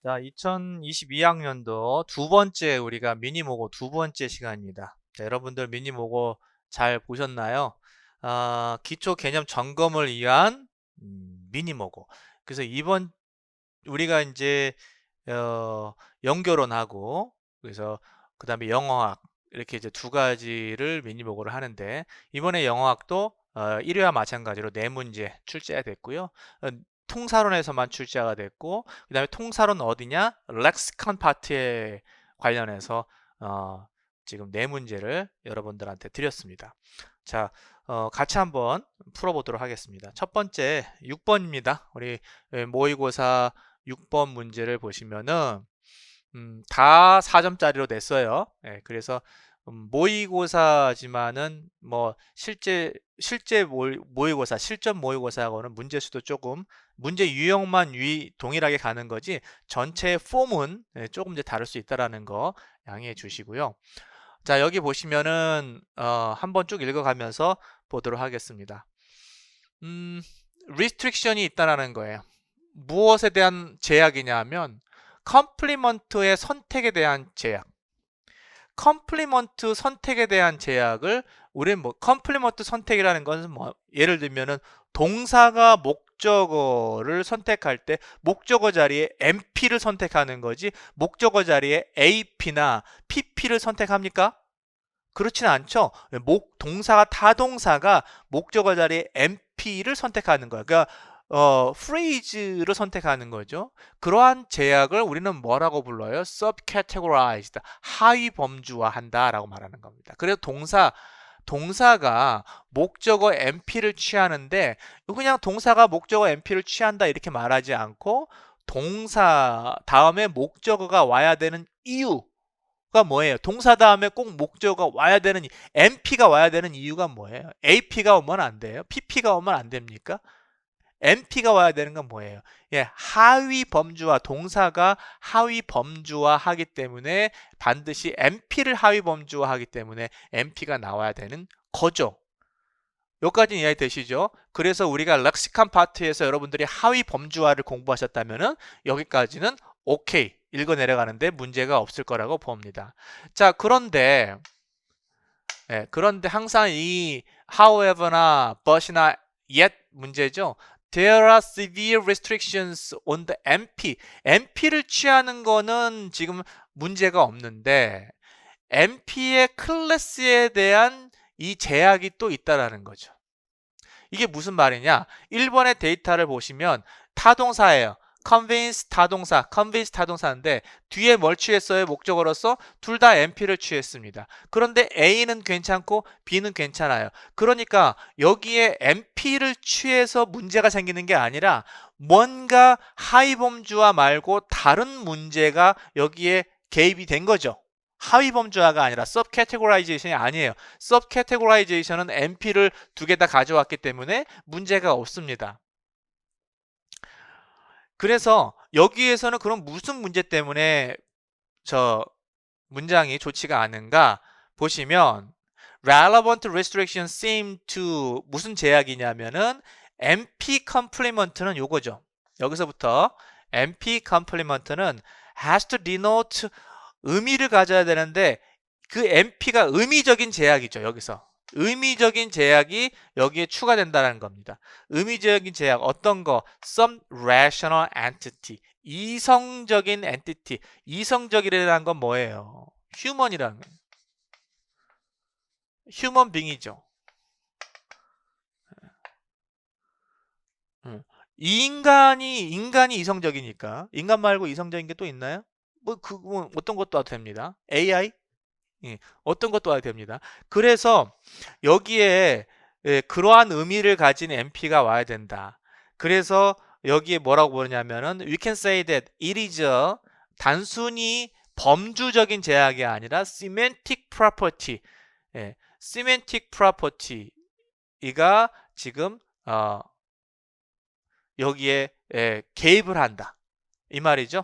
자, 2022학년도 두 번째 우리가 미니모고 두 번째 시간입니다. 자, 여러분들 미니모고 잘 보셨나요? 기초 개념 점검을 위한 미니모고. 그래서 이번 우리가 이제 연결론하고 그래서 그다음에 영어학 이렇게 이제 두 가지를 미니모고를 하는데 이번에 영어학도 1회와 마찬가지로 네 문제 출제가 됐고요. 통사론에서만 출제가 됐고 그다음에 통사론 어디냐? 렉시컨 파트에 관련해서 지금 네 문제를 여러분들한테 드렸습니다. 자, 같이 한번 풀어보도록 하겠습니다. 첫 번째 6번입니다. 우리 모의고사 6번 문제를 보시면은 다 4점짜리로 냈어요. 예, 그래서 모의고사지만은 뭐 실제 모의고사, 실전 모의고사하고는 문제수도 조금 문제 유형만 동일하게 가는 거지 전체 폼은 조금 이제 다를 수 있다라는 거 양해해 주시고요. 자, 여기 보시면은 한번 쭉 읽어가면서 보도록 하겠습니다. restriction이 있다라는 거예요. 무엇에 대한 제약이냐 하면 컴플리먼트의 선택에 대한 제약. 컴플리먼트 선택에 대한 제약을 우리는 뭐 컴플리먼트 선택이라는 것은 뭐 예를 들면은 동사가 목적어를 선택할 때 목적어 자리에 MP를 선택하는 거지 목적어 자리에 AP나 PP를 선택합니까? 그렇지는 않죠. 동사가 타동사가 목적어 자리에 MP를 선택하는 거야. 그러니까 phrase를 선택하는 거죠. 그러한 제약을 우리는 뭐라고 불러요? subcategorized, 하위 범주화한다라고 말하는 겁니다. 그래서 동사가 목적어 MP를 취하는데 그냥 동사가 목적어 MP를 취한다 이렇게 말하지 않고 동사 다음에 목적어가 와야 되는 이유가 뭐예요? 동사 다음에 꼭 목적어가 와야 되는 MP가 와야 되는 이유가 뭐예요? AP가 오면 안 돼요? PP가 오면 안 됩니까? MP가 와야 되는 건 뭐예요? 예, 하위 범주화, 동사가 하위 범주화 하기 때문에 반드시 MP를 하위 범주화 하기 때문에 MP가 나와야 되는 거죠. 여기까지는 이해 되시죠? 그래서 우리가 렉시칸 파트에서 여러분들이 하위 범주화를 공부하셨다면은 여기까지는 오케이 읽어 내려가는데 문제가 없을 거라고 봅니다. 자, 그런데 항상 이 however나 but이나 yet 문제죠. There are severe restrictions on the MP. MP를 취하는 거는 지금 문제가 없는데 MP의 클래스에 대한 이 제약이 또 있다라는 거죠. 이게 무슨 말이냐? 1번의 데이터를 보시면 타동사예요. convince 타동사인데 뒤에 뭘 취했어요? 목적어로서 둘 다 MP를 취했습니다. 그런데 A는 괜찮고 B는 괜찮아요. 그러니까 여기에 MP를 취해서 문제가 생기는 게 아니라 뭔가 하위범주화 말고 다른 문제가 여기에 개입이 된 거죠. 하위범주화가 아니라 subcategorization이 아니에요. subcategorization은 MP를 두 개 다 가져왔기 때문에 문제가 없습니다. 그래서 여기에서는 그럼 무슨 문제 때문에 저 문장이 좋지가 않은가 보시면 relevant restrictions seem to 무슨 제약이냐면은 MP complement는 요거죠. 여기서부터 MP complement는 has to denote 의미를 가져야 되는데 그 MP가 의미적인 제약이죠. 여기서 의미적인 제약이 여기에 추가된다는 겁니다. 의미적인 제약 어떤 거? Some rational entity 이성적인 entity 이성적이라는 건 뭐예요? human이라는 거예요. human being이죠. 인간이 이성적이니까 인간 말고 이성적인 게 또 있나요? 뭐 어떤 것도 됩니다. AI 어떤 것도 와야 됩니다. 그래서 여기에 그러한 의미를 가진 MP가 와야 된다. 그래서 여기에 뭐라고 부르냐면은 we can say that it is a 단순히 범주적인 제약이 아니라 semantic property, semantic property가 지금 여기에 개입을 한다. 이 말이죠.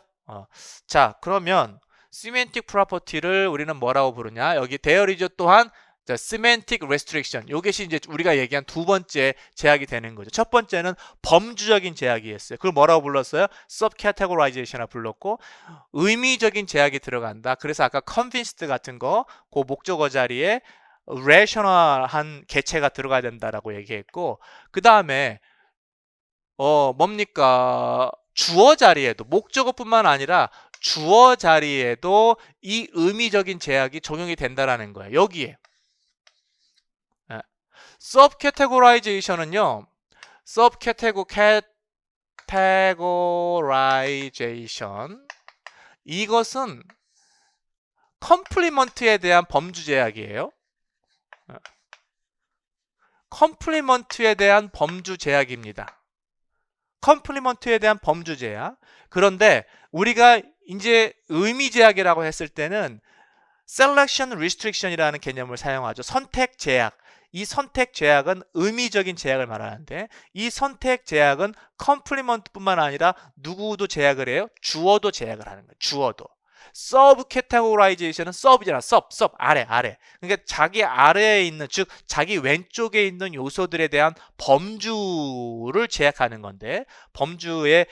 자, 그러면 semantic property를 우리는 뭐라고 부르냐? 여기 there is 또한 자, semantic restriction. 요것이 이제 우리가 얘기한 두 번째 제약이 되는 거죠. 첫 번째는 범주적인 제약이었어요. 그걸 뭐라고 불렀어요? subcategorization이라고 불렀고, 의미적인 제약이 들어간다. 그래서 아까 convinced 같은 거, 그 목적어 자리에 rational한 개체가 들어가야 된다라고 얘기했고, 그 다음에 뭡니까? 주어 자리에도, 목적어뿐만 아니라 주어 자리에도 이 의미적인 제약이 적용이 된다라는 거예요. 여기에. subcategorization은요. subcategorization 이것은 컴플리먼트에 대한 범주 제약이에요. 컴플리먼트에 대한 범주 제약입니다. 컴플리먼트에 대한 범주 제약. 그런데 우리가 이제 의미 제약이라고 했을 때는 selection restriction이라는 개념을 사용하죠. 선택 제약. 이 선택 제약은 의미적인 제약을 말하는데, 이 선택 제약은 컴플리먼트뿐만 아니라 누구도 제약을 해요? 주어도 제약을 하는 거예요. 주어도. subcategorization은 sub이잖아. sub 아래. 그러니까 자기 아래에 있는, 즉 자기 왼쪽에 있는 요소들에 대한 범주를 제약하는 건데, 범주의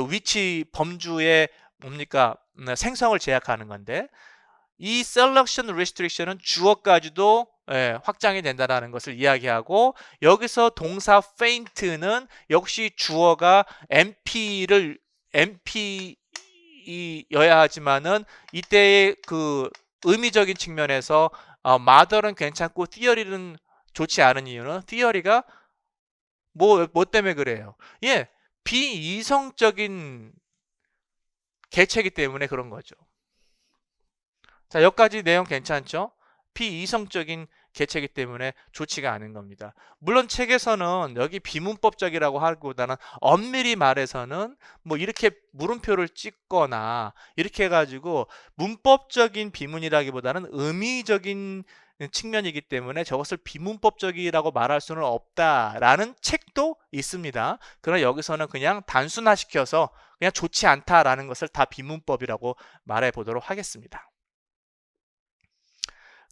위치, 범주의 뭡니까? 생성을 제약하는 건데, 이 selection restriction은 주어까지도 확장이 된다는 것을 이야기하고, 여기서 동사 faint는 역시 주어가 MP여야 하지만은 이때의 그 의미적인 측면에서 mother는 괜찮고 theory는 좋지 않은 이유는, theory가 뭐 때문에 그래요? 비이성적인 개체이기 때문에 그런 거죠. 자, 여기까지 내용 괜찮죠? 비이성적인 개체이기 때문에 좋지가 않은 겁니다. 물론 책에서는 여기 비문법적이라고 하기보다는 엄밀히 말해서는 뭐 이렇게 물음표를 찍거나 이렇게 해가지고 문법적인 비문이라기보다는 의미적인 측면이기 때문에 저것을 비문법적이라고 말할 수는 없다라는 책도 있습니다. 그러나 여기서는 그냥 단순화시켜서 그냥 좋지 않다라는 것을 다 비문법이라고 말해 보도록 하겠습니다.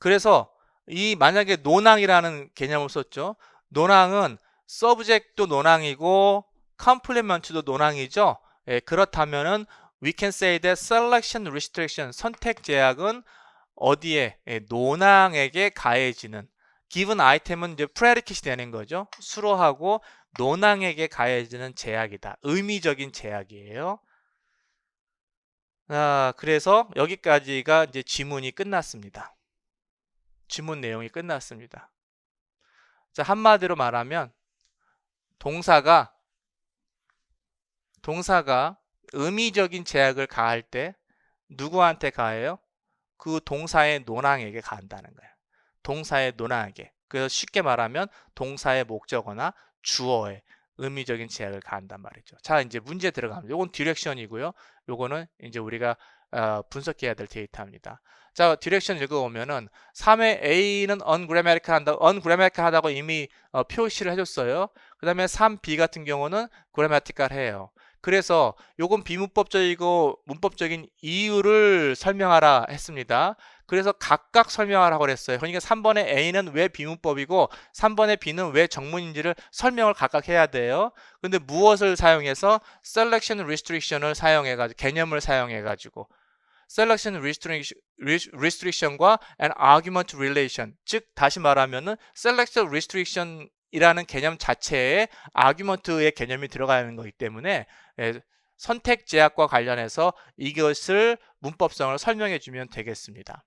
그래서 이 만약에 논항이라는 개념을 썼죠. 논항은 subject도 논항이고 complement도 논항이죠. 그렇다면은 we can say that selection restriction, 선택 제약은 어디에? 논항에게 가해지는, given item은 이제 predicate이 되는 거죠. 수로하고 논항에게 가해지는 제약이다. 의미적인 제약이에요. 그래서 여기까지가 이제 지문이 끝났습니다. 지문 내용이 끝났습니다. 자, 한마디로 말하면 동사가 의미적인 제약을 가할 때 누구한테 가해요? 그 동사의 논항에게 가한다는 거예요. 동사의 논항에게. 그래서 쉽게 말하면 동사의 목적어나 주어에 의미적인 제약을 가한단 말이죠. 자, 이제 문제 들어갑니다. 요건 디렉션이고요. 요거는 이제 우리가 분석해야 될 데이터입니다. 자, 디렉션 읽어보면은 3의 A는 ungrammatical 하다고 이미 표시를 해줬어요. 그 다음에 3B 같은 경우는 grammatical 해요. 그래서 요건 비문법적이고 문법적인 이유를 설명하라 했습니다. 그래서 각각 설명하라고 그랬어요. 그러니까 3번의 A는 왜 비문법이고 3번의 B는 왜 정문인지를 설명을 각각 해야 돼요. 근데 무엇을 사용해서? selection restriction을 사용해가지고, 개념을 사용해가지고 selection restriction과 an argument relation, 즉 다시 말하면은 selection restriction 이라는 개념 자체에 argument의 개념이 들어가는 거기 때문에 선택 제약과 관련해서 이것을 문법성을 설명해 주면 되겠습니다.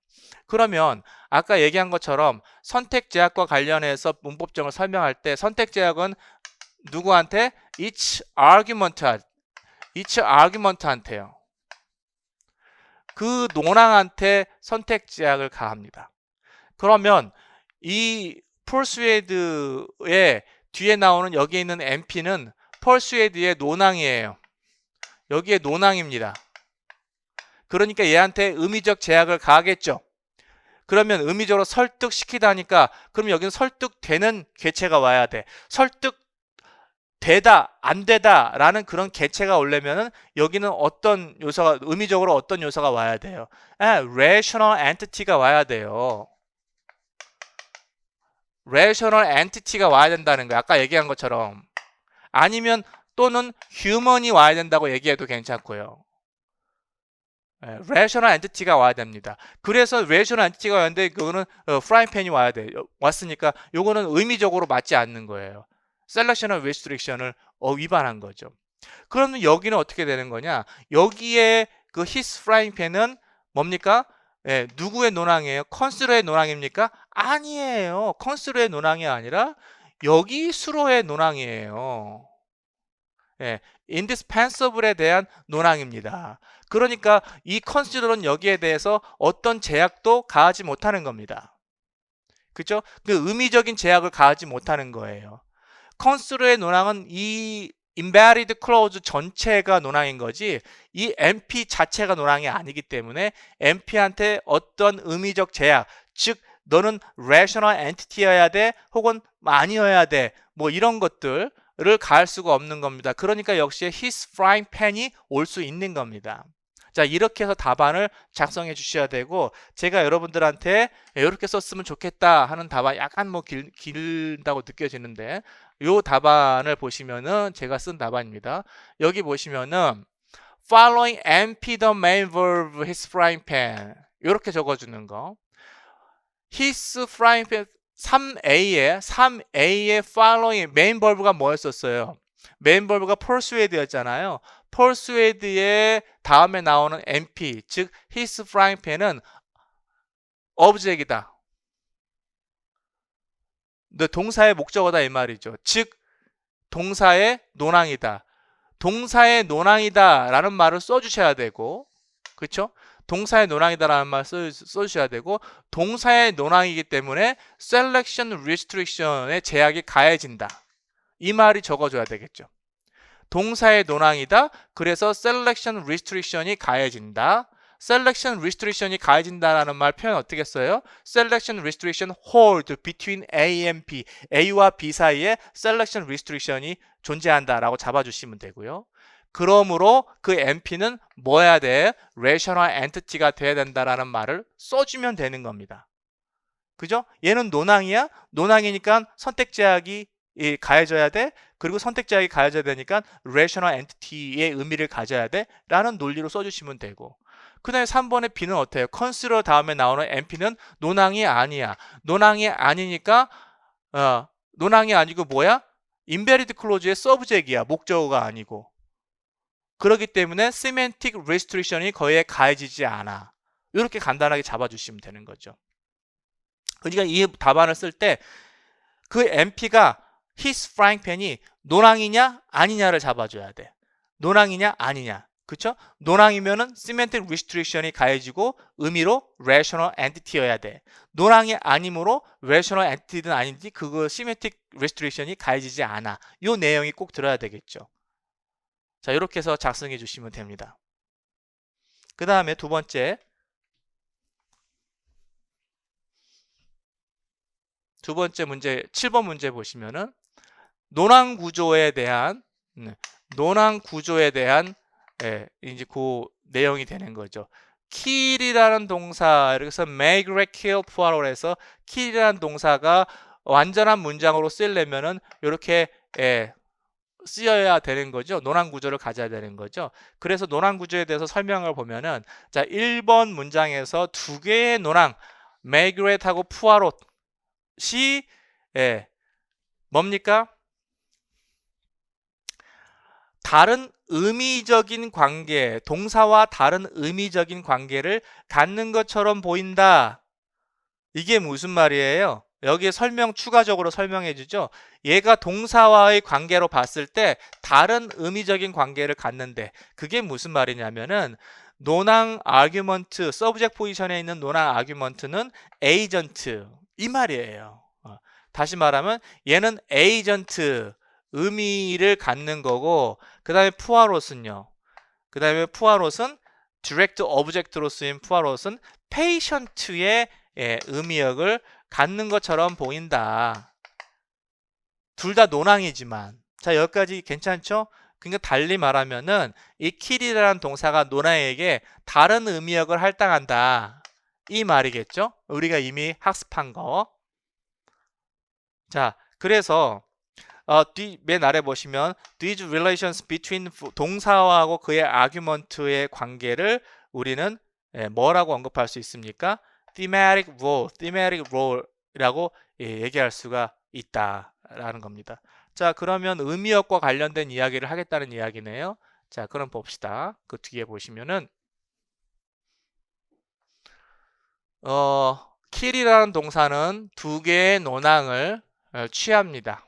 그러면 아까 얘기한 것처럼 선택 제약과 관련해서 문법적을 설명할 때 선택 제약은 누구한테? each argument한테요. 그 논항한테 선택 제약을 가합니다. 그러면 이 persuade의 뒤에 나오는 여기 있는 NP는 persuade의 논항이에요. 여기에 논항입니다. 그러니까 얘한테 의미적 제약을 가하겠죠. 그러면 의미적으로 설득시키다니까, 그럼 여기는 설득되는 개체가 와야 돼. 설득되다, 안 되다 라는 그런 개체가 오려면은 여기는 어떤 요소가, 의미적으로 어떤 요소가 와야 돼요? rational entity가 와야 돼요. rational entity가 와야 된다는 거야. 아까 얘기한 것처럼. 아니면 또는 human이 와야 된다고 얘기해도 괜찮고요. rational entity가 와야 됩니다. 그래서 rational entity가 왔는데 그거는 프라이팬이 와야 돼. 왔으니까 요거는 의미적으로 맞지 않는 거예요. selectional restriction을 위반한 거죠. 그러면 여기는 어떻게 되는 거냐? 여기에 그 his frying pan은 뭡니까? 누구의 논항이에요? 컨스로의 논항입니까? 아니에요. 컨스로의 논항이 아니라 여기 수로의 논항이에요. indispensable에 대한 논항입니다. 그러니까 이 consider는 여기에 대해서 어떤 제약도 가하지 못하는 겁니다. 그죠? 그 의미적인 제약을 가하지 못하는 거예요. consider의 논항은 이 embedded clause 전체가 논항인 거지 이 MP 자체가 논항이 아니기 때문에 MP한테 어떤 의미적 제약, 즉 너는 rational entity여야 돼 혹은 아니어야 돼 뭐 이런 것들을 가할 수가 없는 겁니다. 그러니까 역시 his frying pan이 올 수 있는 겁니다. 자, 이렇게 해서 답안을 작성해 주셔야 되고 제가 여러분들한테 이렇게 썼으면 좋겠다 하는 답안 약간 뭐 길다고 느껴지는데 요 답안을 보시면은 제가 쓴 답안입니다. 여기 보시면은 following MP the main verb his frying pan 이렇게 적어주는 거. his frying pan 3A의 following 메인 버브가 뭐였었어요? 메인 버브가 persuade였잖아요. persuade의 다음에 나오는 MP 즉 his frying pan은 object이다. 동사의 목적어다 이 말이죠. 즉 동사의 논항이다. 동사의 논항이다 라는 말을 써주셔야 되고 그렇죠? 동사의 논항이다라는 말 써주셔야 되고 동사의 논항이기 때문에 selection restriction의 제약이 가해진다. 이 말이 적어줘야 되겠죠. 동사의 논항이다. 그래서 selection restriction이 가해진다. selection restriction이 가해진다라는 말 표현 어떻게 써요? selection restriction hold between A and B. A와 B 사이에 selection restriction이 존재한다라고 잡아주시면 되고요. 그러므로 그 MP는 뭐여야 돼? rational entity가 돼야 된다라는 말을 써주면 되는 겁니다. 그죠? 얘는 논항이야? 논항이니까 선택 제약이 가해져야 돼. 그리고 선택 제약이 가해져야 되니까 rational entity의 의미를 가져야 돼. 라는 논리로 써주시면 되고 그 다음에 3번의 B는 어때요? consider 다음에 나오는 MP는 논항이 아니야. 논항이 아니니까 논항이 아니고 뭐야? embedded clause의 subject이야. 목적어가 아니고. 그렇기 때문에 semantic restriction이 거기에 가해지지 않아. 이렇게 간단하게 잡아주시면 되는 거죠. 그러니까 이 답안을 쓸 때 그 MP가 his frying pan이 논항이냐 아니냐를 잡아줘야 돼. 논항이냐 아니냐. 그쵸? 논항이면은 semantic restriction이 가해지고 의미로 rational entity여야 돼. 논항이 아니므로 rational entity든 아닌지 그거 semantic restriction이 가해지지 않아. 이 내용이 꼭 들어야 되겠죠. 자, 이렇게 해서 작성해 주시면 됩니다. 그 다음에 두 번째 문제 7번 문제 보시면은 논항 구조에 대한 이제 그 내용이 되는 거죠. kill이라는 동사 이렇게 해서 make, kill, Poirot 해서 kill이라는 동사가 완전한 문장으로 쓰려면은 이렇게 쓰여야 되는 거죠. 논항 구조를 가져야 되는 거죠. 그래서 논항 구조에 대해서 설명을 보면은 자 1번 문장에서 두 개의 논항 Margaret하고 Poirot이 뭡니까? 다른 의미적인 관계, 동사와 다른 의미적인 관계를 갖는 것처럼 보인다. 이게 무슨 말이에요? 여기에 추가적으로 설명해 주죠. 얘가 동사와의 관계로 봤을 때 다른 의미적인 관계를 갖는데 그게 무슨 말이냐면은 논항 아규먼트, 서브젝트 포지션에 있는 논항 아규먼트는 에이전트 이 말이에요. 다시 말하면 얘는 에이전트 의미를 갖는 거고 그 다음에 푸아롯은요. 그 다음에 푸아롯은 디렉트 오브젝트로 쓰인 푸아롯은 페이션트의 의미역을 갖는 것처럼 보인다. 둘 다 논항이지만 자 여기까지 괜찮죠? 그러니까 달리 말하면은 이 kill이라는 동사가 논항에게 다른 의미역을 할당한다. 이 말이겠죠? 우리가 이미 학습한 거. 자, 그래서 맨 아래 보시면 these relations between 동사하고 그의 argument의 관계를 우리는 뭐라고 언급할 수 있습니까? thematic role이라고 얘기할 수가 있다라는 겁니다. 자, 그러면 의미역과 관련된 이야기를 하겠다는 이야기네요. 자, 그럼 봅시다. 그 뒤에 보시면은 kill이라는 동사는 두 개의 논항을 취합니다.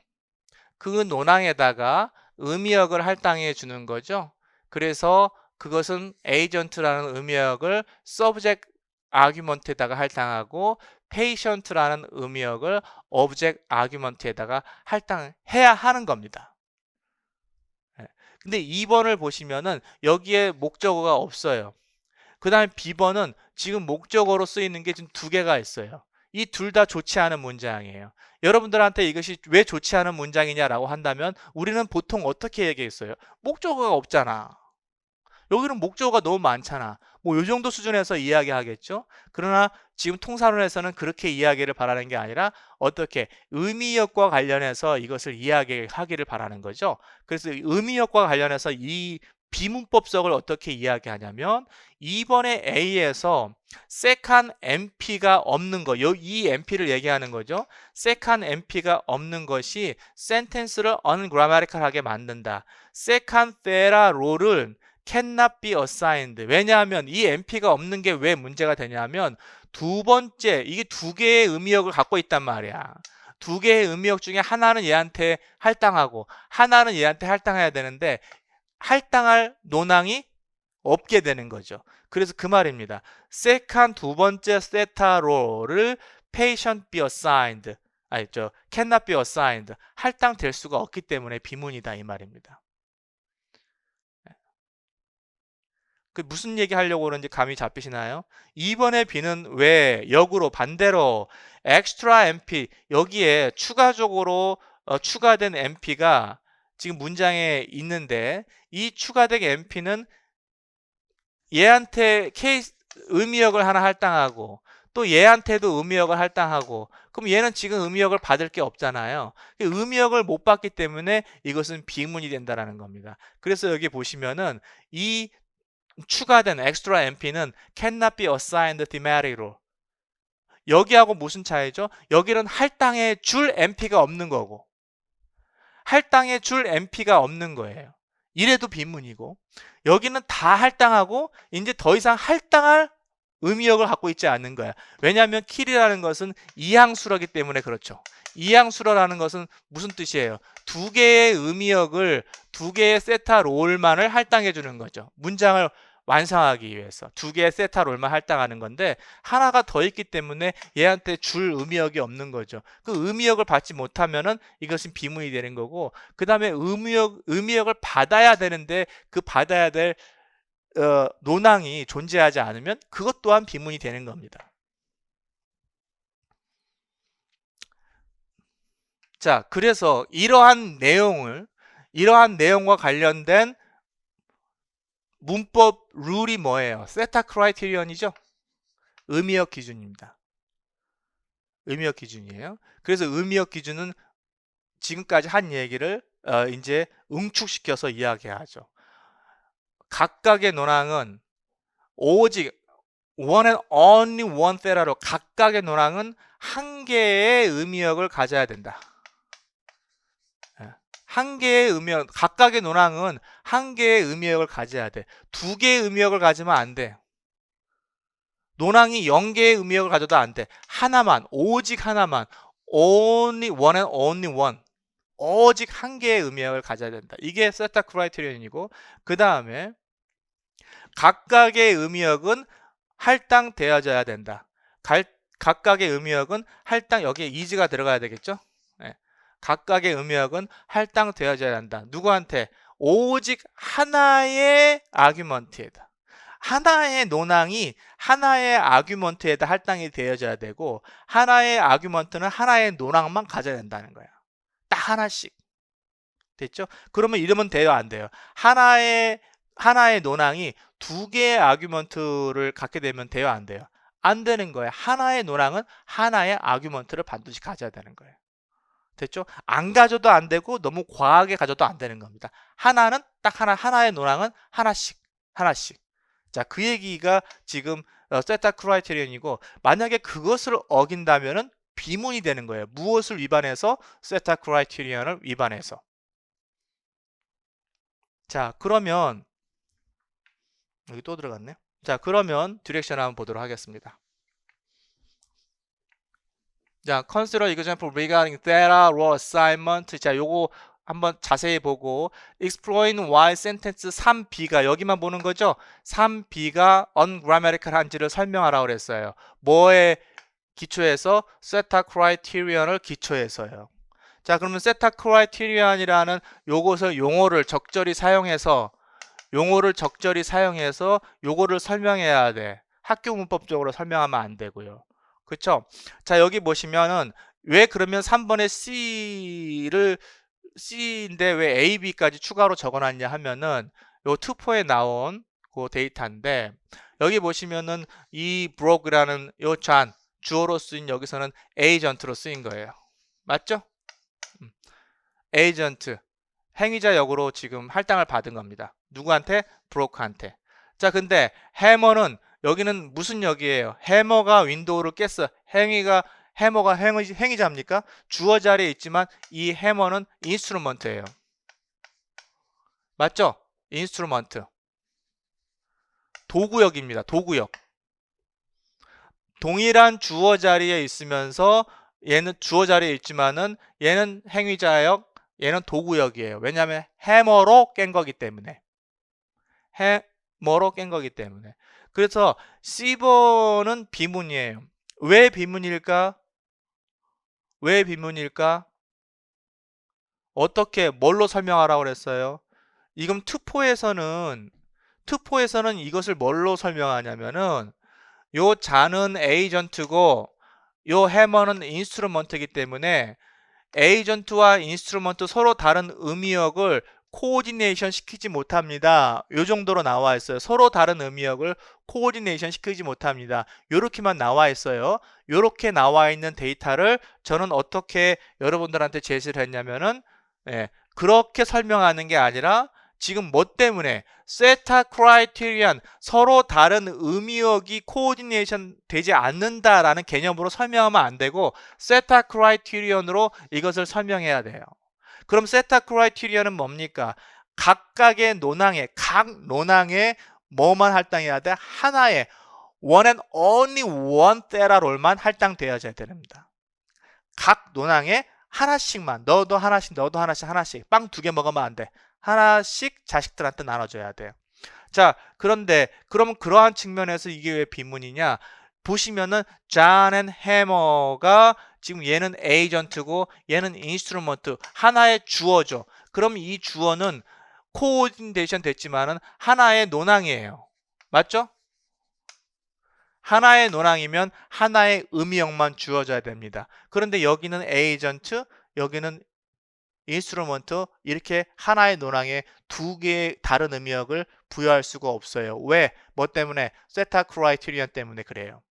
그 논항에다가 의미역을 할당해 주는 거죠. 그래서 그것은 agent라는 의미역을 subject argument에다가 할당하고 patient라는 의미역을 object argument에다가 할당해야 하는 겁니다. 근데 2번을 보시면은 여기에 목적어가 없어요. 그 다음에 B번은 지금 목적어로 쓰이는 게 지금 두 개가 있어요. 이 둘 다 좋지 않은 문장이에요. 여러분들한테 이것이 왜 좋지 않은 문장이냐라고 한다면 우리는 보통 어떻게 얘기했어요? 목적어가 없잖아. 여기는 목적어가 너무 많잖아. 뭐 이 정도 수준에서 이야기하겠죠. 그러나 지금 통사론에서는 그렇게 이야기를 바라는 게 아니라 어떻게 의미역과 관련해서 이것을 이야기하기를 바라는 거죠. 그래서 의미역과 관련해서 이 비문법석을 어떻게 이야기하냐면 2번의 A에서 second MP가 없는 거, 이 MP를 얘기하는 거죠. second MP가 없는 것이 sentence를 ungrammatical하게 만든다. second theta role을 cannot be assigned. 왜냐하면 이 MP가 없는 게 왜 문제가 되냐면 두 번째, 이게 두 개의 의미역을 갖고 있단 말이야. 두 개의 의미역 중에 하나는 얘한테 할당하고 하나는 얘한테 할당해야 되는데 할당할 논항이 없게 되는 거죠. 그래서 그 말입니다. second 두 번째 세타로를 patient be assigned. cannot be assigned. 할당될 수가 없기 때문에 비문이다 이 말입니다. 그 무슨 얘기 하려고 그러는지 감이 잡히시나요? 2번의 B는 왜 역으로 반대로 extra MP 여기에 추가적으로 추가된 MP가 지금 문장에 있는데 이 추가된 MP는 얘한테 의미역을 하나 할당하고 또 얘한테도 의미역을 할당하고 그럼 얘는 지금 의미역을 받을 게 없잖아요. 의미역을 못 받기 때문에 이것은 비문이 된다는 겁니다. 그래서 여기 보시면은 이 추가된 extra MP는 cannot be assigned thematic로 여기하고 무슨 차이죠? 여기는 할당해 줄 MP가 없는 거고 할당해 줄 MP가 없는 거예요. 이래도 비문이고 여기는 다 할당하고 이제 더 이상 할당할 의미역을 갖고 있지 않는 거야. 왜냐하면 kill이라는 것은 이항수라기 때문에 그렇죠. 이항수라는 것은 무슨 뜻이에요? 두 개의 의미역을 두 개의 세타 롤만을 할당해 주는 거죠. 문장을 완성하기 위해서 두 개의 세타 롤만 할당하는 건데 하나가 더 있기 때문에 얘한테 줄 의미역이 없는 거죠. 그 의미역을 받지 못하면은 이것은 비문이 되는 거고 그 다음에 의미역을 받아야 되는데 그 받아야 될 논항이 존재하지 않으면 그것 또한 비문이 되는 겁니다. 자, 그래서 이러한 내용과 관련된 문법 룰이 뭐예요? 세타 크라이테리언이죠. 의미역 기준입니다. 의미역 기준이에요. 그래서 의미역 기준은 지금까지 한 얘기를 이제 응축시켜서 이야기하죠. 각각의 논항은 오직 one and only one theta로 각각의 논항은 한 개의 의미역을 가져야 된다. 한 개의 의미역, 각각의 논항은 한 개의 의미역을 가져야 돼. 두 개의 의미역을 가지면 안 돼. 논항이 0개의 의미역을 가져도 안 돼. 하나만, 오직 하나만. only one and only one. 오직 한 개의 의미역을 가져야 된다. 이게 세타 크라이테리언이고 그 다음에 각각의 의미역은 할당되어져야 된다. 각각의 의미역은 여기에 is가 들어가야 되겠죠? 네. 각각의 의미역은 할당되어져야 한다. 누구한테? 오직 하나의 아규먼트에다. 하나의 논항이 하나의 아규먼트에다 할당이 되어져야 되고 하나의 아규먼트는 하나의 논항만 가져야 된다는 거야. 딱 하나씩. 됐죠? 그러면 이러면 돼요, 안 돼요? 하나의 논항이 두 개의 아규먼트를 갖게 되면 돼요, 안 돼요? 안 되는 거예요. 하나의 논항은 하나의 아규먼트를 반드시 가져야 되는 거예요. 됐죠? 안 가져도 안 되고 너무 과하게 가져도 안 되는 겁니다. 하나는 딱 하나의 노랑은 하나씩. 자, 그 얘기가 지금 세타 크라이테리언이고, 만약에 그것을 어긴다면은 비문이 되는 거예요. 무엇을 위반해서? 세타 크라이테리언을 위반해서. 자, 그러면 여기 또 들어갔네. 자, 그러면 디렉션 한번 보도록 하겠습니다. 자, consider example regarding data row assignment. 자, 요거 한번 자세히 보고, exploring why sentence 3b가 여기만 보는 거죠. 3b가 ungrammatical한지를 설명하라고 그랬어요. 뭐에 기초해서? 세타 크라이테리언을 기초해서요. 자, 그러면 세타 크라이테리언이라는 요것을 용어를 적절히 사용해서 요거를 설명해야 돼. 학교 문법적으로 설명하면 안 되고요. 그쵸? 자, 여기 보시면은 왜 그러면 3번에 C인데 왜 A, B까지 추가로 적어놨냐 하면은 요 투포에 나온 그 데이터인데, 여기 보시면은 이 브로그라는 요 주어로 쓰인 여기서는 에이전트로 쓰인 거예요. 맞죠? 에이전트, 행위자 역으로 지금 할당을 받은 겁니다. 누구한테? 브로크한테. 자, 근데 해머는 여기는 무슨 역이에요? 해머가 윈도우를 깼어. 해머가 행위자입니까? 주어 자리에 있지만 이 해머는 인스트루먼트예요. 맞죠? 인스트루먼트. 도구역입니다. 도구역. 동일한 주어 자리에 있으면서 얘는 주어 자리에 있지만은 얘는 행위자역, 얘는 도구역이에요. 왜냐하면 해머로 깬 거기 때문에. 그래서 C번은 비문이에요. 왜 비문일까? 어떻게, 뭘로 설명하라고 그랬어요? 지금 투포에서는 이것을 뭘로 설명하냐면은 요 자는 에이전트고 요 해머는 인스트루먼트이기 때문에 에이전트와 인스트루먼트 서로 다른 의미역을 코오디네이션 시키지 못합니다. 요 정도로 나와 있어요. 서로 다른 의미역을 코오디네이션 시키지 못합니다. 요렇게만 나와 있어요. 요렇게 나와 있는 데이터를 저는 어떻게 여러분들한테 제시를 했냐면은, 그렇게 설명하는 게 아니라 지금 뭐 때문에? 세타 크라이테리언, 서로 다른 의미역이 코오디네이션 되지 않는다라는 개념으로 설명하면 안 되고 세타 크라이테리언으로 이것을 설명해야 돼요. 그럼 세타 크라이테리언은 뭡니까? 각 논항에 뭐만 할당해야 돼? 하나의 one and only one 데이터 롤만 할당되어야 됩니다. 각 논항에 하나씩만, 너도 하나씩 빵 2개 먹으면 안 돼. 하나씩 자식들한테 나눠줘야 돼요. 자, 그런데 그러면 그러한 측면에서 이게 왜 비문이냐? 보시면은 John and Hammer가 지금 얘는 에이전트고 얘는 인스트루먼트, 하나의 주어죠. 그럼 이 주어는 코오디네이션 됐지만은 하나의 논항이에요. 맞죠? 하나의 논항이면 하나의 의미역만 주어져야 됩니다. 그런데 여기는 에이전트, 여기는 인스트루먼트, 이렇게 하나의 논항에 2개의 다른 의미역을 부여할 수가 없어요. 왜? 뭐 때문에? 세타 크라이테리언 때문에 그래요.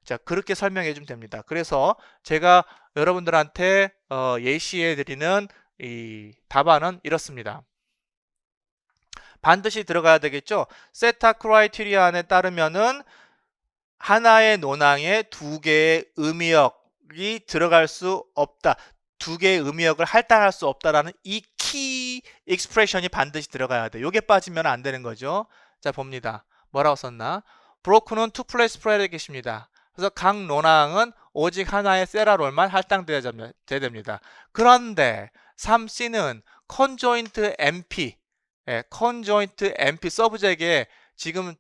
자, 그렇게 설명해 주면 됩니다. 그래서 제가 여러분들한테 예시해 드리는 이 답안은 이렇습니다. 반드시 들어가야 되겠죠? 세타 크라이테리언에 따르면은 하나의 논항에 2개의 의미역이 들어갈 수 없다. 2개의 의미역을 할당할 수 없다라는 이 키 익스프레션이 반드시 들어가야 돼. 요게 빠지면 안 되는 거죠. 자, 봅니다. 뭐라고 썼나? 브로크는 투 플레이스 스프레드에 계십니다. 그래서 각 논항은 오직 하나의 세라롤만 할당되어야 됩니다. 그런데 3C는 conjoint MP, conjoint MP 서브젝에 지금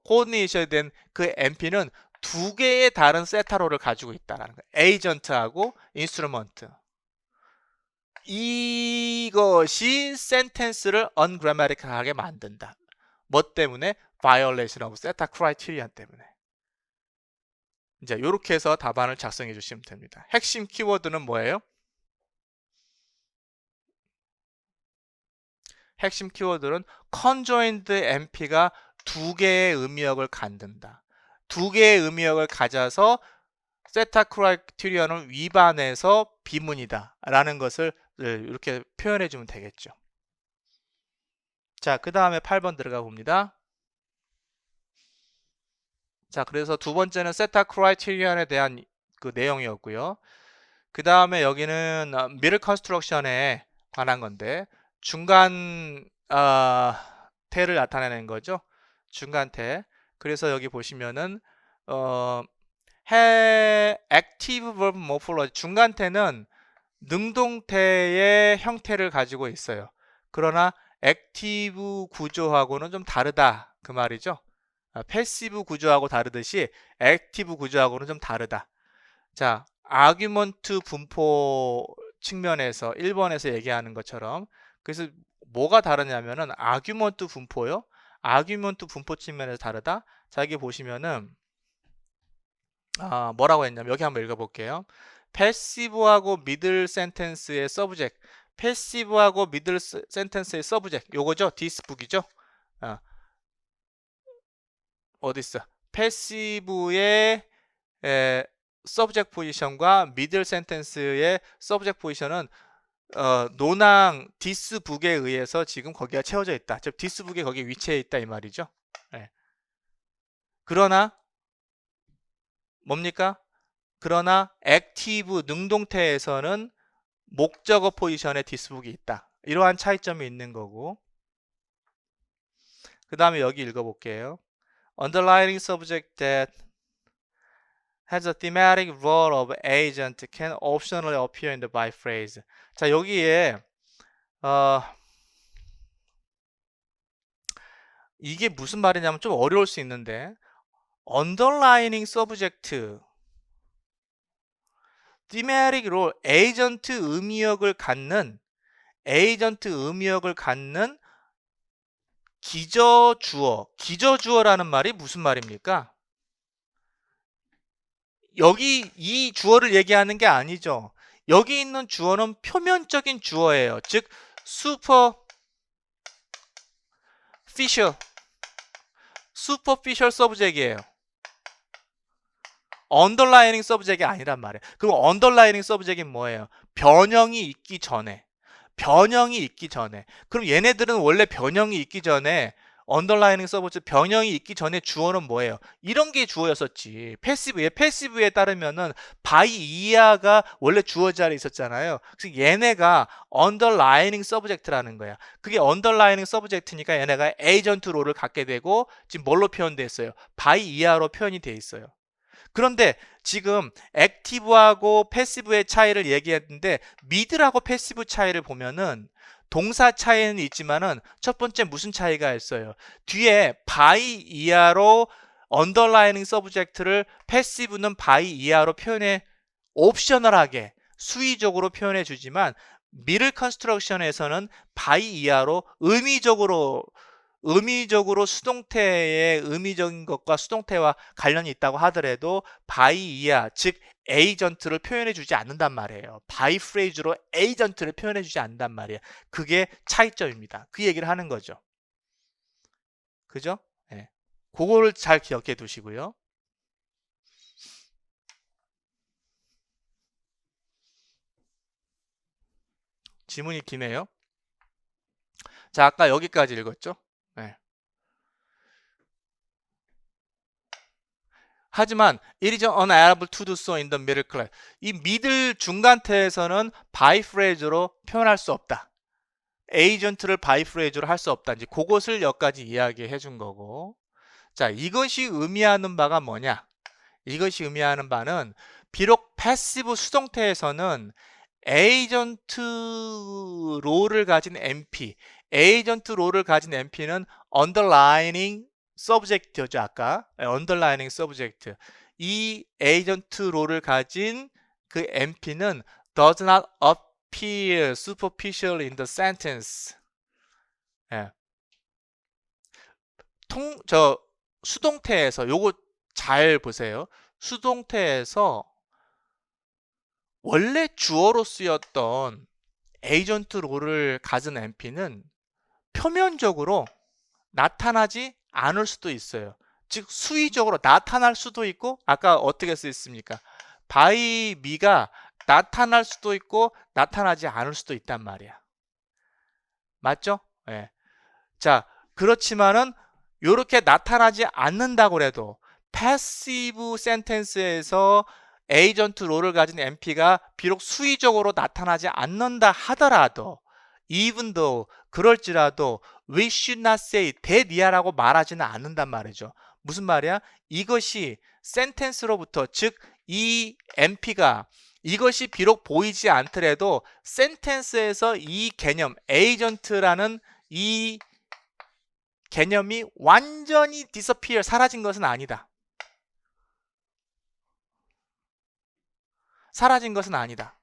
코디네이션이 된 그 MP는 2개의 다른 세타롤을 가지고 있다는 거예요. 에이전트하고 인스트루먼트. 이것이 센텐스를 ungrammatical하게 만든다. 뭐 때문에? violation of 세타 크라이테리언 때문에. 이제 이렇게 해서 답안을 작성해 주시면 됩니다. 핵심 키워드는 뭐예요? 핵심 키워드는 conjoined MP가 2개의 의미역을 갖는다. 2개의 의미역을 가져서 세타 크라이테리언을 위반해서 비문이다 라는 것을 이렇게 표현해 주면 되겠죠. 자, 그 다음에 8번 들어가 봅니다. 자, 그래서 두 번째는 세타 크라이테리언에 대한 그 내용이었고요. 그 다음에 여기는 미들 컨스트럭션에 관한 건데 중간 태를 나타내는 거죠. 중간태. 그래서 여기 보시면은 active verb morphology 중간태는 능동태의 형태를 가지고 있어요. 그러나 액티브 구조하고는 좀 다르다 그 말이죠. 패시브 구조하고 다르듯이 액티브 구조하고는 좀 다르다. 자, 아규먼트 분포 측면에서 1번에서 얘기하는 것처럼 그래서 뭐가 다르냐면은 아규먼트 분포요. 아규먼트 분포 측면에서 다르다. 자, 여기 보시면은 뭐라고 했냐면 여기 한번 읽어볼게요. 패시브하고 미들 센텐스의 서브젝트, 패시브하고 미들 센텐스의 서브젝트 요거죠. 디스북이죠. 어디 있어? 패시브의 서브젝트 포지션과 미들 센텐스의 서브젝트 포지션은 노낭 디스북에 의해서 지금 거기가 채워져 있다. 즉 디스북이 거기 위치해 있다 이 말이죠. 네. 그러나 뭡니까? 그러나 액티브 능동태에서는 목적어 포지션에 디스북이 있다. 이러한 차이점이 있는 거고. 그 다음에 여기 읽어볼게요. Underlying subject that has a thematic role of agent can optionally appear in the by phrase. 자, 여기에 이게 무슨 말이냐면 좀 어려울 수 있는데 underlining subject thematic role 에이전트 의미역을 갖는 기저주어라는 말이 무슨 말입니까? 여기 이 주어를 얘기하는 게 아니죠. 여기 있는 주어는 표면적인 주어예요. 즉 superficial subject이에요. underlining subject이 아니란 말이에요. 그럼 underlining subject이 뭐예요? 변형이 있기 전에. 그럼 얘네들은 원래 변형이 있기 전에 언더라이닝 서브젝트 변형이 있기 전에 주어는 뭐예요? 이런 게 주어였었지. 패시브에 따르면은 by 이하가 원래 주어 자리에 있었잖아요. 그래서 얘네가 언더라이닝 서브젝트라는 거야. 그게 언더라이닝 서브젝트니까 얘네가 에이전트 롤을 갖게 되고 지금 뭘로 표현됐어요? by 이하로 표현이 돼 있어요. 그런데 지금 액티브하고 패시브의 차이를 얘기했는데 미들하고 패시브 차이를 보면은 동사 차이는 있지만은 첫 번째 무슨 차이가 있어요? 뒤에 by 이하로 언더라이닝 서브젝트를 패시브는 by 이하로 표현해 옵셔널하게 수위적으로 표현해 주지만 미들 컨스트럭션에서는 by 이하로 의미적으로 수동태의 의미적인 것과 수동태와 관련이 있다고 하더라도 by 이하, 즉 에이전트를 표현해 주지 않는단 말이에요. by phrase로 에이전트를 표현해 주지 않는단 말이에요. 그게 차이점입니다. 그 얘기를 하는 거죠. 그죠? 네. 그거를 잘 기억해 두시고요. 지문이 기네요. 자, 아까 여기까지 읽었죠? 네. 하지만 it is unable to do so in the middle class. 이 middle 중간태에서는 by phrase로 표현할 수 없다. 에이전트를 by phrase로 할 수 없다. 이제 그것을 여기까지 이야기해 준 거고. 자, 이것이 의미하는 바가 뭐냐? 이것이 의미하는 바는 비록 패시브 수동태에서는 에이전트 롤을 가진 MP, 에이전트 롤을 가진 MP는 underlining 서브젝트죠. 아까 underlining 서브젝트. 이 에이전트 롤을 가진 그 MP는 does not appear superficial in the sentence. 예. 수동태에서 요거 잘 보세요. 수동태에서 원래 주어로 쓰였던 에이전트 롤을 가진 MP는 표면적으로 나타나지 않을 수도 있어요. 즉 수위적으로 나타날 수도 있고 아까 어떻게 쓰였습니까? by me가 나타날 수도 있고 나타나지 않을 수도 있단 말이야. 맞죠? 예. 자, 그렇지만은 요렇게 나타나지 않는다고 해도 패시브 센텐스에서 에이전트 롤을 가진 NP가 비록 수의적으로 나타나지 않는다 하더라도 even though 그럴지라도 we should not say that이야라고 말하지는 않는단 말이죠. 무슨 말이야? 이것이 센텐스로부터 즉 이 NP가 이것이 비록 보이지 않더라도 센텐스에서 이 개념 에이전트라는 이 개념이 완전히 disappear 사라진 것은 아니다. 사라진 것은 아니다.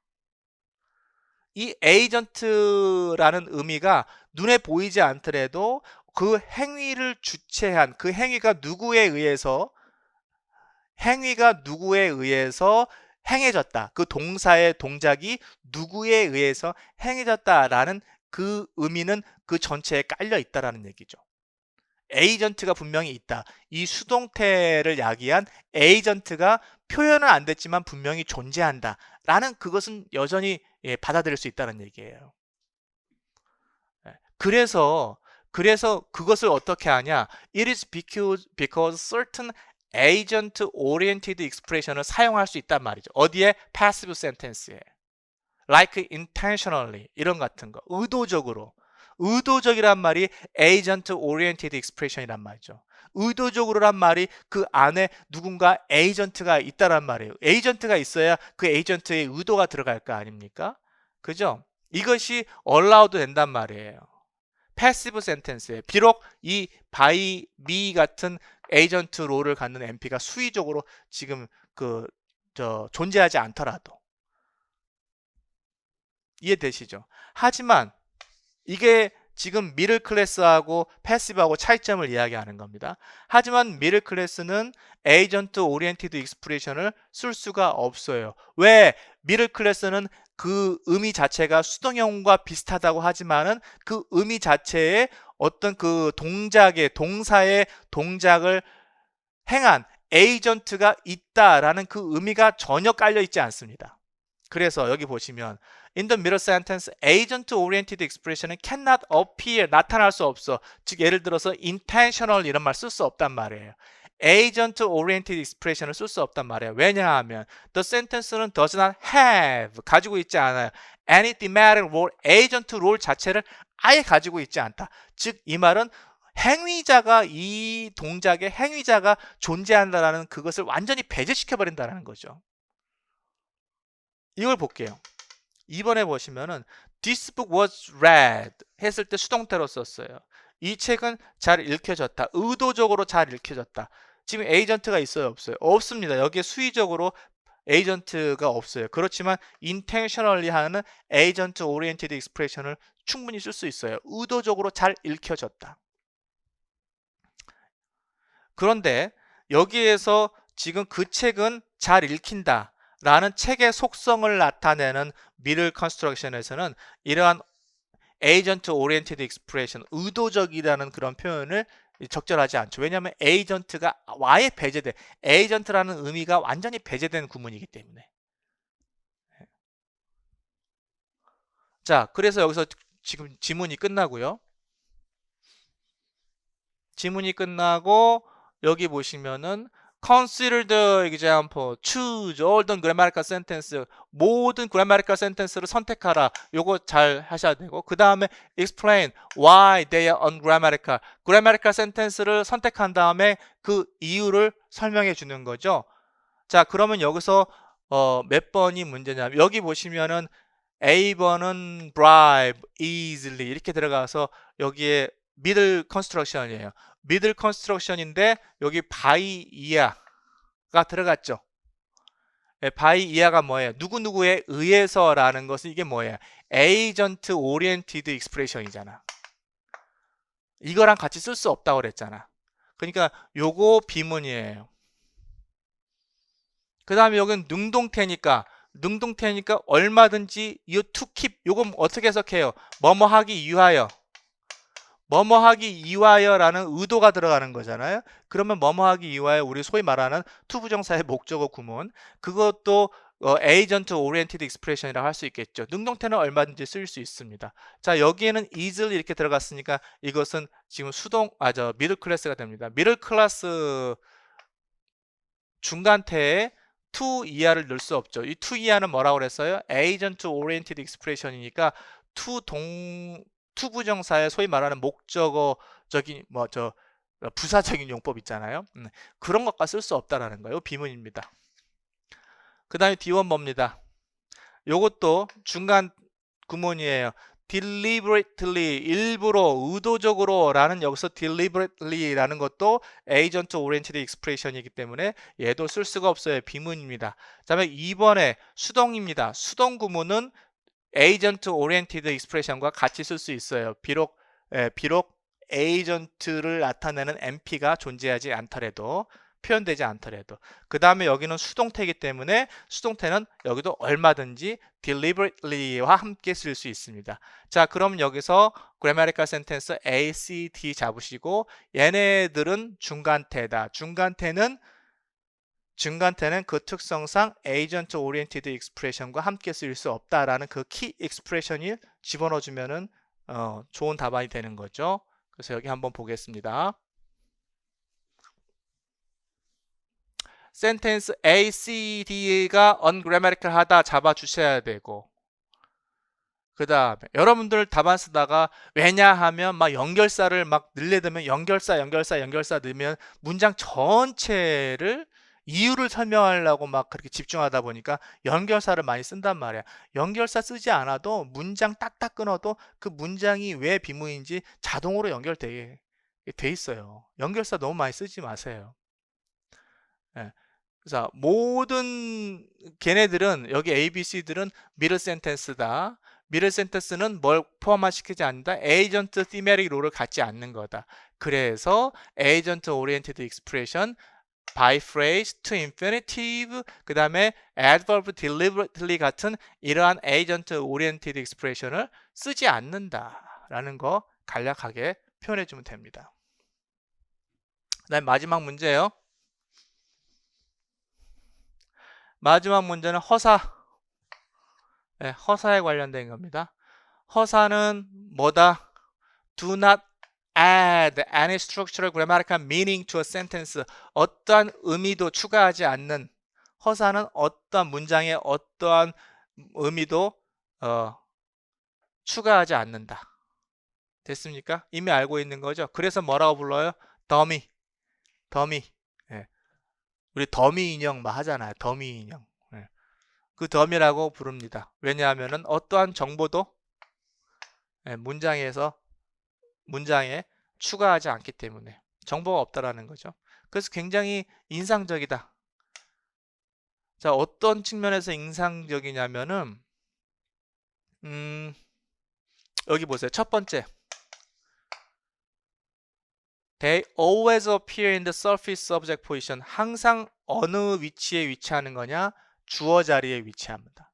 이 에이전트라는 의미가 눈에 보이지 않더라도 그 행위를 주체한 그 행위가 누구에 의해서 행해졌다. 그 동사의 동작이 누구에 의해서 행해졌다라는 그 의미는 그 전체에 깔려 있다라는 얘기죠. 에이전트가 분명히 있다. 이 수동태를 야기한 에이전트가 표현은 안 됐지만 분명히 존재한다. 라는 그것은 여전히 받아들일 수 있다는 얘기예요. 그래서 그것을 어떻게 하냐? It is because certain agent-oriented expression을 사용할 수 있단 말이죠. 어디에? passive sentence에. like intentionally 이런 같은 거. 의도적이란 말이 agent-oriented expression이란 말이죠. 의도적으로란 말이 그 안에 누군가 에이전트가 있다란 말이에요. 에이전트가 있어야 그 에이전트의 의도가 들어갈 거 아닙니까? 그죠? 이것이 allowed 된단 말이에요. 패시브 센텐스에 비록 이 by me 같은 에이전트 롤을 갖는 NP가 수의적으로 지금 존재하지 않더라도 이해되시죠? 하지만 이게 지금 미들 클래스하고 패시브하고 차이점을 이야기하는 겁니다. 하지만 미들 클래스는 에이전트 오리엔티드 익스프레션을 쓸 수가 없어요. 왜? 미들 클래스는 그 의미 자체가 수동형과 비슷하다고 하지만은 그 의미 자체에 어떤 그 동사의 동작을 행한 에이전트가 있다라는 그 의미가 전혀 깔려 있지 않습니다. 그래서 여기 보시면 in the middle sentence, agent-oriented expression은 cannot appear, 나타날 수 없어. 즉 예를 들어서 intentional 이런 말 쓸 수 없단 말이에요. agent-oriented expression을 쓸 수 없단 말이에요. 왜냐하면 the sentence는 does not have, 가지고 있지 않아요. any thematic role, agent role 자체를 아예 가지고 있지 않다. 즉 이 말은 행위자가 이 동작의 행위자가 존재한다라는 그것을 완전히 배제시켜버린다는 거죠. 이걸 볼게요. 이번에 보시면은 This book was read 했을 때 수동태로 썼어요. 이 책은 잘 읽혀졌다. 의도적으로 잘 읽혀졌다. 지금 에이전트가 있어요? 없어요? 없습니다. 여기에 수의적으로 에이전트가 없어요. 그렇지만 intentionally 하는 agent oriented expression을 충분히 쓸 수 있어요. 의도적으로 잘 읽혀졌다. 그런데 여기에서 지금 그 책은 잘 읽힌다 라는 책의 속성을 나타내는 middle construction에서는 이러한 agent oriented expression, 의도적이라는 그런 표현을 적절하지 않죠. 왜냐하면 에이전트가 아예 배제돼. 에이전트라는 의미가 완전히 배제된 구문이기 때문에. 자, 그래서 여기서 지금 지문이 끝나고요. 지문이 끝나고 여기 보시면은 Consider the example, choose all the grammatical sentence, 모든 grammatical sentence를 선택하라. 요거 잘 하셔야 되고 그 다음에 explain why they are ungrammatical. grammatical sentence를 선택한 다음에 그 이유를 설명해 주는 거죠. 자, 그러면 여기서 몇 번이 문제냐면 여기 보시면은 A번은 bribe, easily 이렇게 들어가서 여기에 middle construction이에요. middle construction인데 여기 by ear가 들어갔죠. by ear가 뭐예요? 누구누구에 의해서라는 것은 이게 뭐예요? agent oriented expression이잖아. 이거랑 같이 쓸 수 없다고 그랬잖아. 그러니까 요거 비문이에요. 그 다음에 여기는 능동태니까 얼마든지 you to keep 요거 어떻게 해석해요? 뭐뭐 하기 위하여 뭐뭐하기 이와여라는 의도가 들어가는 거잖아요. 그러면 뭐뭐하기 이와여, 우리 소위 말하는 투부정사의 목적어 구문, 그것도 에이전트 오리엔티드 익스프레션이라고 할 수 있겠죠. 능동태는 얼마든지 쓸 수 있습니다. 자, 여기에는 is를 이렇게 들어갔으니까 이것은 지금 미들 클래스가 됩니다. 미들 클래스 중간태에 to 이하를 넣을 수 없죠. 이 to 이하는 뭐라고 그랬어요? 에이전트 오리엔티드 익스프레션이니까 투부정사의 소위 말하는 목적어적인 부사적인 용법 있잖아요. 그런 것과 쓸 수 없다라는 거예요. 비문입니다. 그 다음에 D1 뭡니다. 요것도 중간 구문이에요. deliberately, 일부러, 의도적으로 라는, 여기서 deliberately 라는 것도 agent oriented expression이기 때문에 얘도 쓸 수가 없어요. 비문입니다. 그 다음에 2번에 수동입니다. 수동 구문은 agent oriented expression과 같이 쓸 수 있어요. 비록 agent를 나타내는 NP가 존재하지 않더라도, 표현되지 않더라도. 그 다음에 여기는 수동태이기 때문에 수동태는 여기도 얼마든지 deliberately와 함께 쓸 수 있습니다. 자, 그럼 여기서 grammatical sentence A, C, D 잡으시고, 얘네들은 중간태다. 중간태는 그 특성상 agent oriented expression과 함께 쓸 수 없다라는 그 key expression을 집어넣어주면은 좋은 답안이 되는 거죠. 그래서 여기 한번 보겠습니다. 센텐스 A, C, D가 ungrammatical 하다 잡아주셔야 되고, 그 다음에 여러분들 답안 쓰다가 왜냐하면 막 연결사를 막 늘려두면 연결사 넣으면 문장 전체를 이유를 설명하려고 막 그렇게 집중하다 보니까 연결사를 많이 쓴단 말이야. 연결사 쓰지 않아도 문장 딱딱 끊어도 그 문장이 왜 비문인지 자동으로 연결되게 돼 있어요. 연결사 너무 많이 쓰지 마세요. 예. 그래서 모든 걔네들은, 여기 A, B, C들은 미들 센텐스다. 미들 센텐스는 뭘 포함시키지 않는다? 에이전트 thematic 롤을 갖지 않는 거다. 그래서 에이전트 오리엔티드 익스프레션, by phrase, to infinitive, 그 다음에 adverb deliberately 같은 이러한 에이전트 오리엔티드 익스프레션을 쓰지 않는다라는 거 간략하게 표현해 주면 됩니다. 그 다음에 마지막 문제예요. 마지막 문제는 허사. 네, 허사에 관련된 겁니다. 허사는 뭐다? Do not add any structural grammatical meaning to a sentence. 어떠한 의미도 추가하지 않는, 허사는 어떠한 문장에 어떠한 의미도 추가하지 않는다. 됐습니까? 이미 알고 있는 거죠. 그래서 뭐라고 불러요? 더미. 네. 우리 더미 인형 막 하잖아요. 더미 인형. 네. 그 더미라고 부릅니다. 왜냐하면 어떠한 정보도 문장에 추가하지 않기 때문에 정보가 없다라는 거죠. 그래서 굉장히 인상적이다. 자, 어떤 측면에서 인상적이냐면은 여기 보세요. 첫 번째, They always appear in the surface subject position. 항상 어느 위치에 위치하는 거냐? 주어 자리에 위치합니다.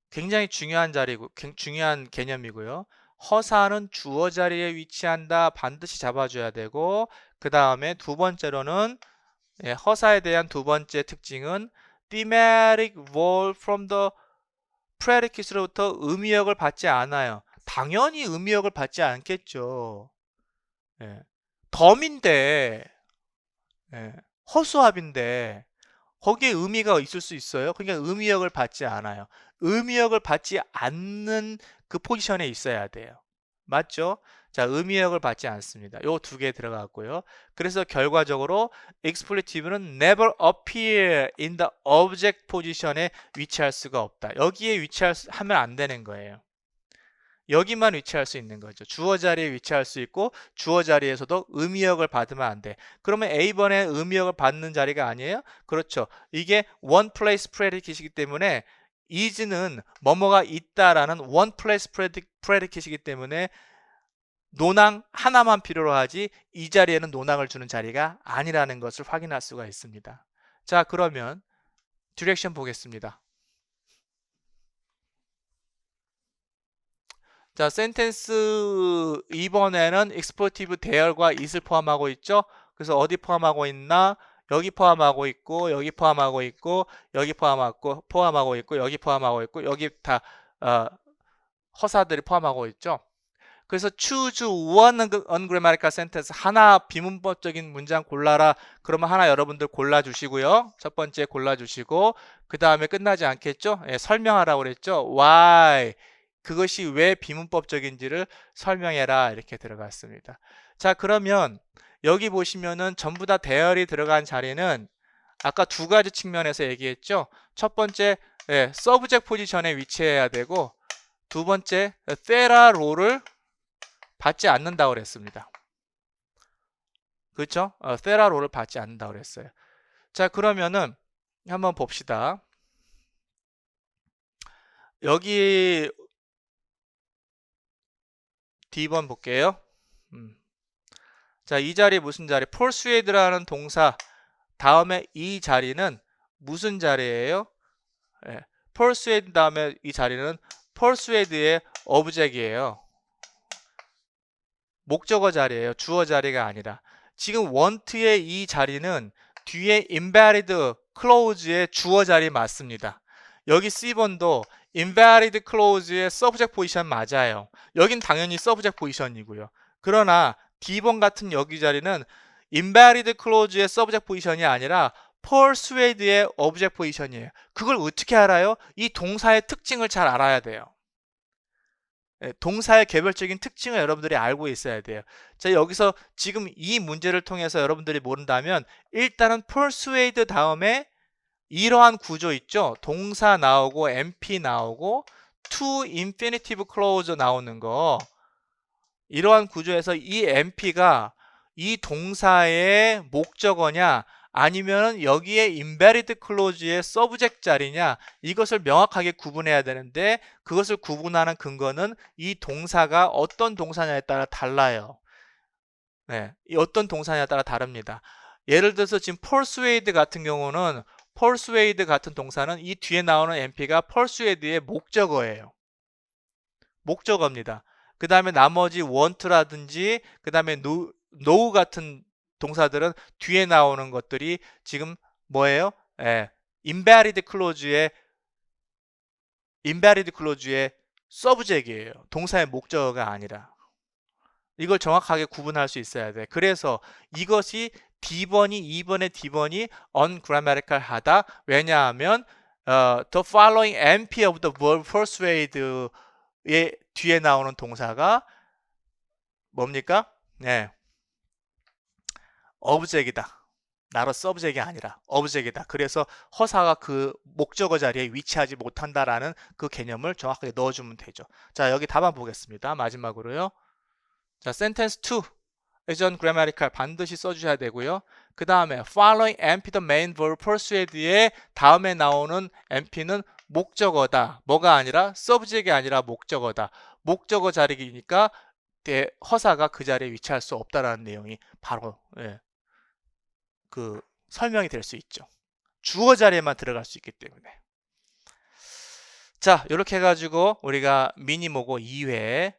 굉장히 중요한 자리고, 중요한 개념이고요. 허사는 주어 자리에 위치한다. 반드시 잡아줘야 되고, 그 다음에 두 번째로는 허사에 대한 두 번째 특징은 thematic role from the predicate로부터 의미역을 받지 않아요. 당연히 의미역을 받지 않겠죠. 덤인데, 허수아비인데 거기에 의미가 있을 수 있어요. 그러니까 의미역을 받지 않아요. 의미역을 받지 않는 그 포지션에 있어야 돼요. 맞죠? 자, 의미역을 받지 않습니다. 요 두 개 들어갔고요. 그래서 결과적으로 expletive는 never appear in the object position에 위치할 수가 없다. 여기에 위치하면 안 되는 거예요. 여기만 위치할 수 있는 거죠. 주어 자리에 위치할 수 있고 주어 자리에서도 의미역을 받으면 안 돼. 그러면 A번에 의미역을 받는 자리가 아니에요? 그렇죠. 이게 one place predicate이기 때문에 is는 뭐뭐가 있다라는 one place predicate이기 때문에 논항 하나만 필요로 하지 이 자리에는 논항을 주는 자리가 아니라는 것을 확인할 수가 있습니다. 자, 그러면 디렉션 보겠습니다. 자, 센텐스 2번에는 expletive there과 it을 포함하고 있죠. 그래서 어디 포함하고 있나? 여기 포함하고 있고, 여기 포함하고 있고, 여기 포함하고 있고, 여기 포함하고 있고, 여기 다 허사들이 포함하고 있죠. 그래서 choose one ungrammatical sentence, 하나 비문법적인 문장 골라라. 그러면 하나 여러분들 골라주시고요. 첫 번째 골라주시고, 그 다음에 끝나지 않겠죠? 예, 설명하라고 그랬죠. why, 그것이 왜 비문법적인지를 설명해라, 이렇게 들어갔습니다. 자, 그러면 여기 보시면은 전부 다 대열이 들어간 자리는 아까 두 가지 측면에서 얘기했죠. 첫 번째, subject 포지션에 위치해야 되고, 두 번째, the라로를 받지 않는다고 그랬습니다. 그렇죠? the라로를 받지 않는다고 그랬어요. 자, 그러면은 한번 봅시다. 여기 D번 볼게요. 자, 이 자리 무슨 자리? persuade라는 동사 다음에 이 자리는 무슨 자리예요? persuade 다음에 이 자리는 persuade의 object이에요. 목적어 자리예요. 주어 자리가 아니라. 지금 want의 이 자리는 뒤에 invalid clause의 주어 자리 맞습니다. 여기 C번도 invalid clause의 subject position 맞아요. 여긴 당연히 subject position이고요. 그러나 D번 같은 여기 자리는 invalid clause의 subject position이 아니라 persuade의 object position이에요. 그걸 어떻게 알아요? 이 동사의 특징을 잘 알아야 돼요. 동사의 개별적인 특징을 여러분들이 알고 있어야 돼요. 자, 여기서 지금 이 문제를 통해서 여러분들이 모른다면 일단은 persuade 다음에 이러한 구조 있죠. 동사 나오고 NP 나오고 to infinitive clause 나오는 거, 이러한 구조에서 이 NP가 이 동사의 목적어냐 아니면 여기에 invalid clause의 subject 자리냐, 이것을 명확하게 구분해야 되는데 그것을 구분하는 근거는 이 동사가 어떤 동사냐에 따라 달라요. 이 어떤 동사냐에 따라 다릅니다. 예를 들어서 지금 persuade 같은 경우는 persuade 같은 동사는 이 뒤에 나오는 NP가 persuade의 목적어예요. 목적어입니다. 그 다음에 나머지 want라든지 그 다음에 no 같은 동사들은 뒤에 나오는 것들이 지금 뭐예요? invalid clause의 subject이에요. 동사의 목적어가 아니라. 이걸 정확하게 구분할 수 있어야 돼. 그래서 이것이 D번이 2번의 D번이 ungrammatical 하다. 왜냐하면 the following NP of the verb persuade의 뒤에 나오는 동사가 뭡니까? object이다. 나로 subject이 아니라 object이다. 그래서 허사가 그 목적어 자리에 위치하지 못한다라는 그 개념을 정확하게 넣어주면 되죠. 자, 여기 답안 보겠습니다. 마지막으로요. 자, sentence 2 is ungrammatical 반드시 써주셔야 되고요. 그 다음에 following NP the main verb persuade의 다음에 나오는 NP는 목적어다. 뭐가 아니라 subject이 아니라 목적어다. 목적어 자리이니까 허사가 그 자리에 위치할 수 없다라는 내용이 바로 그 설명이 될 수 있죠. 주어 자리에만 들어갈 수 있기 때문에. 자, 이렇게 해가지고 우리가 미니 모고 2회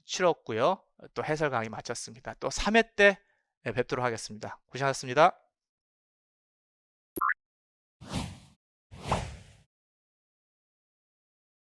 치렀고요. 또 해설 강의 마쳤습니다. 또 3회 때 뵙도록 하겠습니다. 고생하셨습니다.